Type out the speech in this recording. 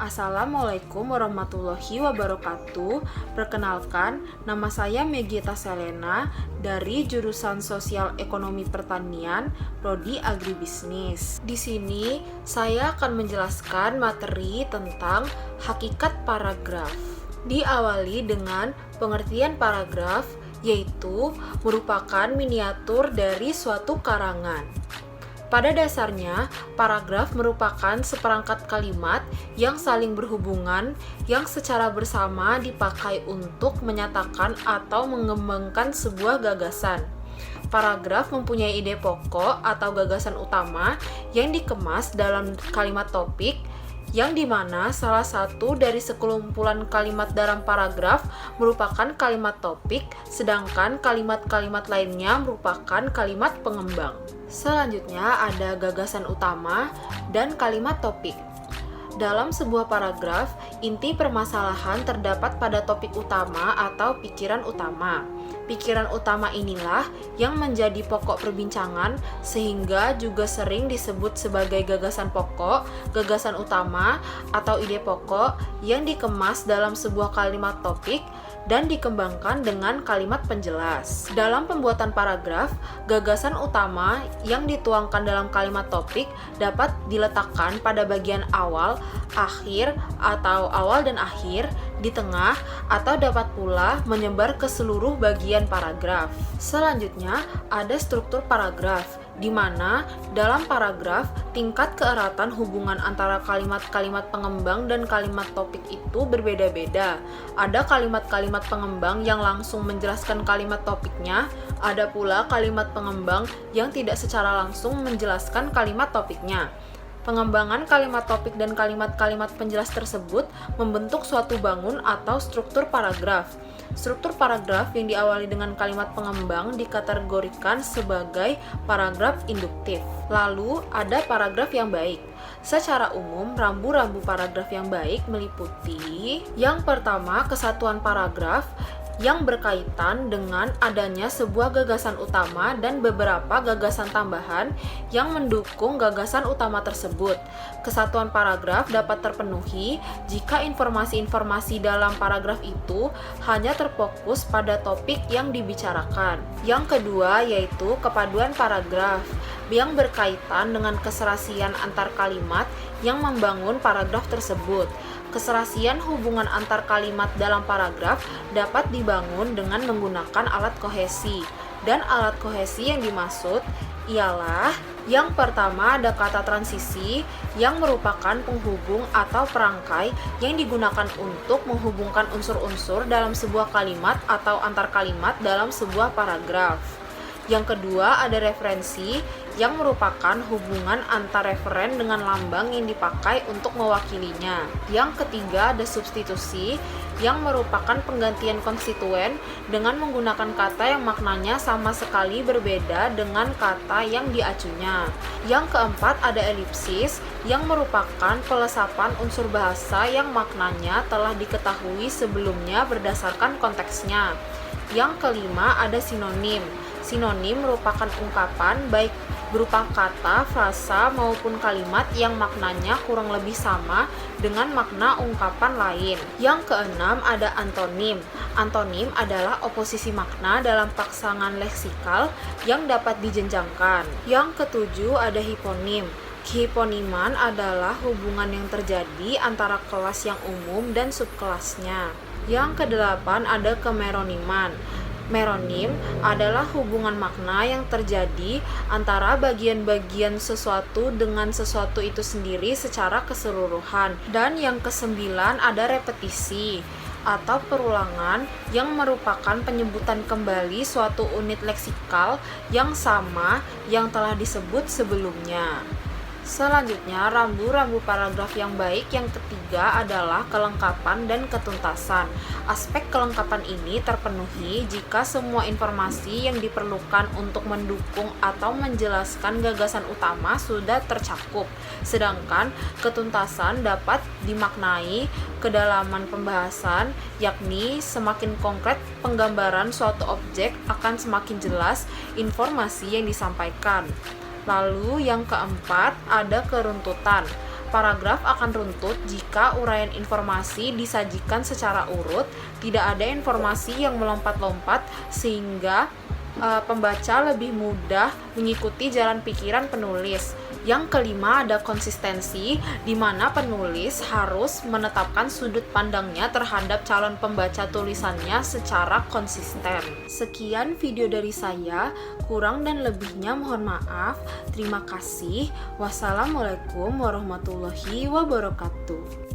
Assalamualaikum warahmatullahi wabarakatuh. Perkenalkan, nama saya Megita Selena dari jurusan Sosial Ekonomi Pertanian, Prodi Agribisnis. Di sini saya akan menjelaskan materi tentang hakikat paragraf. Diawali dengan pengertian paragraf, yaitu merupakan miniatur dari suatu karangan. Pada dasarnya, paragraf merupakan seperangkat kalimat yang saling berhubungan yang secara bersama dipakai untuk menyatakan atau mengembangkan sebuah gagasan. Paragraf mempunyai ide pokok atau gagasan utama yang dikemas dalam kalimat topik, yang dimana salah satu dari sekelumpulan kalimat dalam paragraf merupakan kalimat topik, sedangkan kalimat-kalimat lainnya merupakan kalimat pengembang. Selanjutnya ada gagasan utama dan kalimat topik. Dalam sebuah paragraf, inti permasalahan terdapat pada topik utama atau pikiran utama. Pikiran utama inilah yang menjadi pokok perbincangan, sehingga juga sering disebut sebagai gagasan pokok, gagasan utama, atau ide pokok yang dikemas dalam sebuah kalimat topik dan dikembangkan dengan kalimat penjelas. Dalam pembuatan paragraf, gagasan utama yang dituangkan dalam kalimat topik dapat diletakkan pada bagian awal, akhir, atau awal dan akhir, di tengah, atau dapat pula menyebar ke seluruh bagian paragraf. Selanjutnya, ada struktur paragraf, di mana dalam paragraf tingkat keeratan hubungan antara kalimat-kalimat pengembang dan kalimat topik itu berbeda-beda. Ada kalimat-kalimat pengembang yang langsung menjelaskan kalimat topiknya, ada pula kalimat pengembang yang tidak secara langsung menjelaskan kalimat topiknya. Pengembangan kalimat topik dan kalimat-kalimat penjelas tersebut membentuk suatu bangun atau struktur paragraf. Struktur paragraf yang diawali dengan kalimat pengembang dikategorikan sebagai paragraf induktif. Lalu ada paragraf yang baik. Secara umum, rambu-rambu paragraf yang baik meliputi: yang pertama, kesatuan paragraf yang berkaitan dengan adanya sebuah gagasan utama dan beberapa gagasan tambahan yang mendukung gagasan utama tersebut. Kesatuan paragraf dapat terpenuhi jika informasi-informasi dalam paragraf itu hanya terfokus pada topik yang dibicarakan. Yang kedua yaitu kepaduan paragraf yang berkaitan dengan keserasian antar kalimat yang membangun paragraf tersebut. Keserasian hubungan antar kalimat dalam paragraf dapat dibangun dengan menggunakan alat kohesi. Dan alat kohesi yang dimaksud ialah yang pertama ada kata transisi yang merupakan penghubung atau perangkai yang digunakan untuk menghubungkan unsur-unsur dalam sebuah kalimat atau antar kalimat dalam sebuah paragraf. Yang kedua ada referensi yang merupakan hubungan antar referen dengan lambang yang dipakai untuk mewakilinya. Yang ketiga ada substitusi yang merupakan penggantian konstituen dengan menggunakan kata yang maknanya sama sekali berbeda dengan kata yang diacunya. Yang keempat ada elipsis yang merupakan pelesapan unsur bahasa yang maknanya telah diketahui sebelumnya berdasarkan konteksnya. Yang kelima ada sinonim. Sinonim merupakan ungkapan baik berupa kata, frasa, maupun kalimat yang maknanya kurang lebih sama dengan makna ungkapan lain. Yang keenam ada antonim. Antonim adalah oposisi makna dalam pasangan leksikal yang dapat dijenjangkan. Yang ketujuh ada hiponim. Kehiponiman adalah hubungan yang terjadi antara kelas yang umum dan subkelasnya. Yang kedelapan ada kemeroniman. Meronim adalah hubungan makna yang terjadi antara bagian-bagian sesuatu dengan sesuatu itu sendiri secara keseluruhan. Dan yang kesembilan ada repetisi atau perulangan yang merupakan penyebutan kembali suatu unit leksikal yang sama yang telah disebut sebelumnya. Selanjutnya, rambu-rambu paragraf yang baik yang ketiga adalah kelengkapan dan ketuntasan. Aspek kelengkapan ini terpenuhi jika semua informasi yang diperlukan untuk mendukung atau menjelaskan gagasan utama sudah tercakup. Sedangkan ketuntasan dapat dimaknai kedalaman pembahasan, yakni semakin konkret penggambaran suatu objek akan semakin jelas informasi yang disampaikan. Lalu yang keempat ada keruntutan. Paragraf akan runtut jika uraian informasi disajikan secara urut, tidak ada informasi yang melompat-lompat sehingga pembaca lebih mudah mengikuti jalan pikiran penulis. Yang kelima ada konsistensi, di mana penulis harus menetapkan sudut pandangnya terhadap calon pembaca tulisannya secara konsisten. Sekian video dari saya, kurang dan lebihnya mohon maaf. Terima kasih. Wassalamualaikum warahmatullahi wabarakatuh.